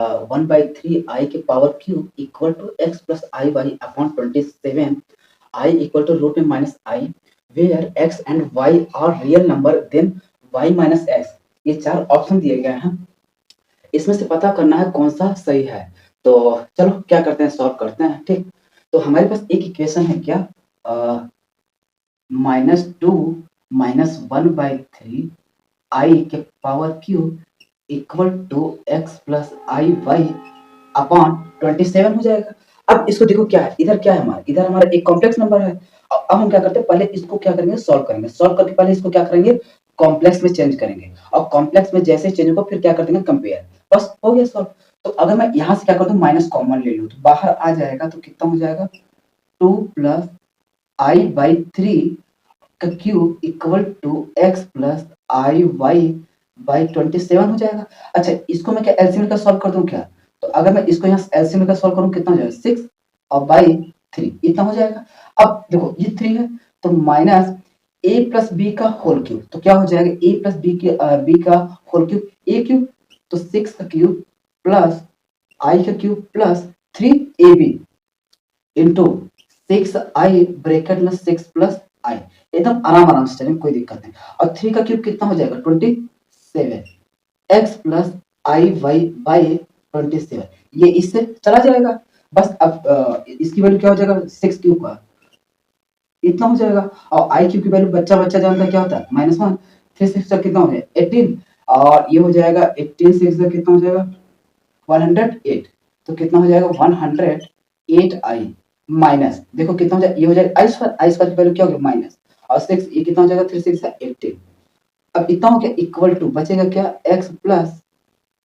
1/3 के power cube equal to x plus I Y upon 27 i equal to root में minus i where x and y are real number then y minus x. ये 4 option दिए गए हैं, इसमें से पता करना है कौन सा सही है। तो चलो क्या करते हैं, सॉल्व करते हैं। ठीक, तो हमारे पास एक इक्वेशन है क्या, -2 -1/3 आई के power cube equal to x plus I Y upon 27 हो जाएगा। अब इसको देखो क्या है, इधर क्या है हमारा, इधर हमारा एक कॉम्प्लेक्स नंबर है। अब हम क्या करते हैं, पहले इसको क्या करेंगे, सॉल्व करेंगे। सॉल्व करके पहले इसको क्या करेंगे, कॉम्प्लेक्स में चेंज करेंगे, और कॉम्प्लेक्स में जैसे चेंज होगा फिर क्या कर देंगे, कंपेयर। बस हो गया सॉल्व। तो अगर मैं यहाँ से क्या कर दूं, माइनस कॉमन ले लूं तो बाहर आ जाएगा, तो कितना हो जाएगा, 2 प्लस आई बाई 3 का cube equal to x plus I Y by 27 हो जाएगा। अच्छा, इसको मैं क्या एलसीएम का सॉल्व कर दूं क्या, तो अगर मैं इसको यहाँ एलसीएम का सॉल्व करूं कितना हो जाएगा, 6 और बाई 3 इतना हो जाएगा। अब देखो ये 3 है, तो माइनस ए प्लस बी का होल क्यूब, तो क्या हो जाएगा, ए प्लस बी का होल क्यूब ए क्यूब, तो 6 का क्यूब प्लस आई का cube plus 3ab into 6i bracket में 6 प्लस आई, एकदम आराम आराम से चलेंगे, कोई दिक्कत नहीं। और 3 का क्यूब कितना हो जाएगा, 27 X plus I Y by 27, ये इससे चला जाएगा। बस अब इसकी वैल्यू क्या हो जाएगा, 6 क्यूब का इतना हो जाएगा, और आई क्यूब की वैल्यू बच्चा बच्चा जानता है क्या होता है, -1। 3 6 का कितना हो जाएगा 18, और ये हो जाएगा 18 6 का कितना हो जाएगा 108, तो कितना हो जाएगा 108 आई माइनस, देखो कितना हो जाएगा, ये हो जाएगा आई स्क्वायर की वैल्यू क्या हो गया माइनस, और 6 ये कितना हो जाएगा 3 6 18। अब इतना हो गया इक्वल टू बचेगा क्या, x प्लस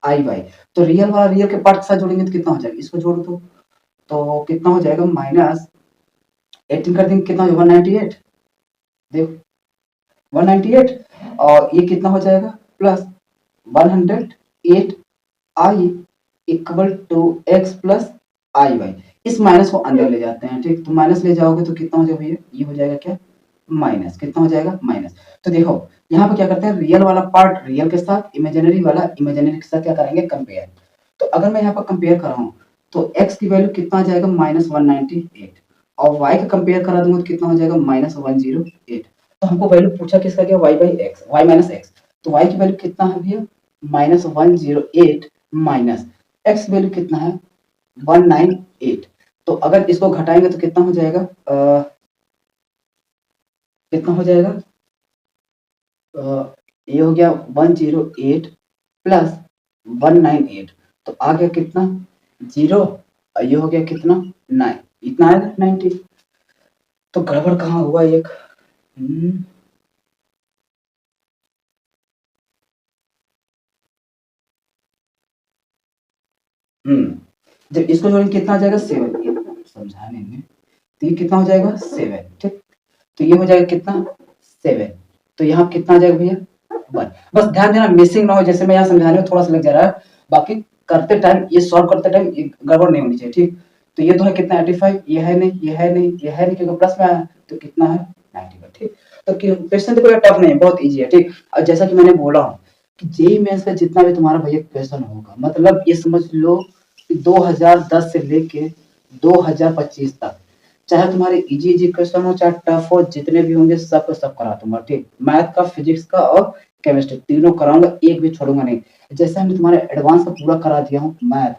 आई वाई, तो रियल वाला रियल के पार्ट के साथ जोड़ेंगे तो कितना हो जाएगा, इसको जोड़ दो तो कितना हो जाएगा माइनस 18 कर देंगे कितना हो जाएगा 198, देखो 198, और ये कितना हो जाएगा plus 108 I equal to x plus I Y. इस माइनस को अंदर ले जाते हैं, ठीक, तो माइनस ले जाओगे तो कितना हो जाएगा भैया, ये हो जाएगा क्या माइनस, कितना हो जाएगा माइनस। तो देखो यहाँ पे क्या करते हैं, रियल वाला पार्ट रियल के साथ, इमेजिनरी वाला इमेजिनरी के साथ क्या करेंगे, कंपेयर। तो अगर मैं यहाँ पर कंपेयर कर रहा हूँ तो x की वैल्यू कितना आ जाएगा -198, और y का कंपेयर करा दूंगा तो कितना हो जाएगा -108। तो हमको वैल्यू पूछा किसका गया, y by x, y minus x, तो y की वैल्यू कितना है भैया -108 माइनस x वैल्यू कितना है 198। तो अगर इसको घटाएंगे तो कितना हो जाएगा, कितना हो जाएगा, ये हो गया 108 प्लस 198, तो आ गया कितना 0, और ये हो गया कितना 9, इतना आएगा 90। तो गड़बड़ कहाँ हुआ एक, जब इसको जोड़ेंगे कितना आ जाएगा 7, ये समझाने में, तो ये कितना हो जाएगा 7, ठीक, तो ये हो जाएगा कितना 7, तो यहाँ कितना आ जाएगा भैया 1। बस ध्यान देना मिसिंग ना हो, जैसे मैं यहाँ समझाने में थोड़ा सा लग जा रहा है, बाकी करते टाइम ये सॉल्व करते टाइम गड़बड़ नहीं होनी चाहिए, ठीक। तो ये तो है कितना 85, ये है नहीं, ये है नहीं, ये है नहीं, क्योंकि प्लस में आया तो कितना है 91, ठीक। तो क्वेश्चन देखो टफ नहीं है, बहुत इजी है, ठीक। और जैसा कि मैंने बोला हूँ कि जेईई मेंस का जितना भी तुम्हारा भैया क्वेश्चन होगा, मतलब ये समझ लो कि 2010 से लेके 2025 तक, चाहे तुम्हारे इजी इजी क्वेश्चन हो चाहे टफ हो, जितने भी होंगे सब सब करा दूंगा, ठीक। मैथ का, फिजिक्स का और केमिस्ट्री तीनों कराऊंगा, एक भी छोड़ूंगा नहीं। जैसे हमने तुम्हारे एडवांस का पूरा करा दिया हूँ, मैथ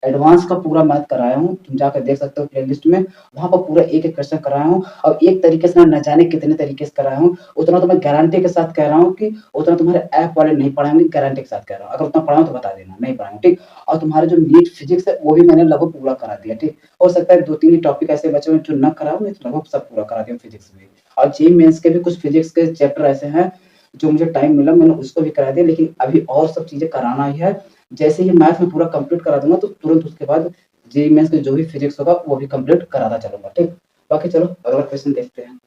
एडवांस का पूरा मैथ कराया हूँ, तुम जाकर देख सकते हो प्लेलिस्ट में, वहाँ पर पूरा एक एक क्वेश्चन कराया हूँ, और एक तरीके से न जाने कितने तरीके से कराया हूँ। उतना तो मैं गारंटी के साथ कह रहा हूँ कि उतना तुम्हारे ऐप वाले नहीं पढ़ाएंगे, गारंटी के साथ कह रहा हूँ। अगर उतना पढ़ाऊँ तो बता देना, नहीं पढ़ाऊँ, ठीक। और तुम्हारे जो नीट फिजिक्स है वो भी मैंने लगभग पूरा करा दिया, ठीक। हो सकता है 2-3 ही टॉपिक ऐसे बचे हुए जो न कराऊँ, नहीं तो लगभग सब पूरा करा दिया फिजिक्स में। और जेईई मेंस के भी कुछ फिजिक्स के चैप्टर ऐसे हैं जो मुझे टाइम मिला मैंने उसको भी करा दिया, लेकिन अभी और सब चीजें कराना ही है। जैसे ही मैथ में पूरा कंप्लीट करा दूंगा तो तुरंत उसके बाद जेईई मेंस का जो भी फिजिक्स होगा वो भी कंप्लीट कराता चलूंगा, ठीक। बाकी चलो अगला क्वेश्चन देखते हैं।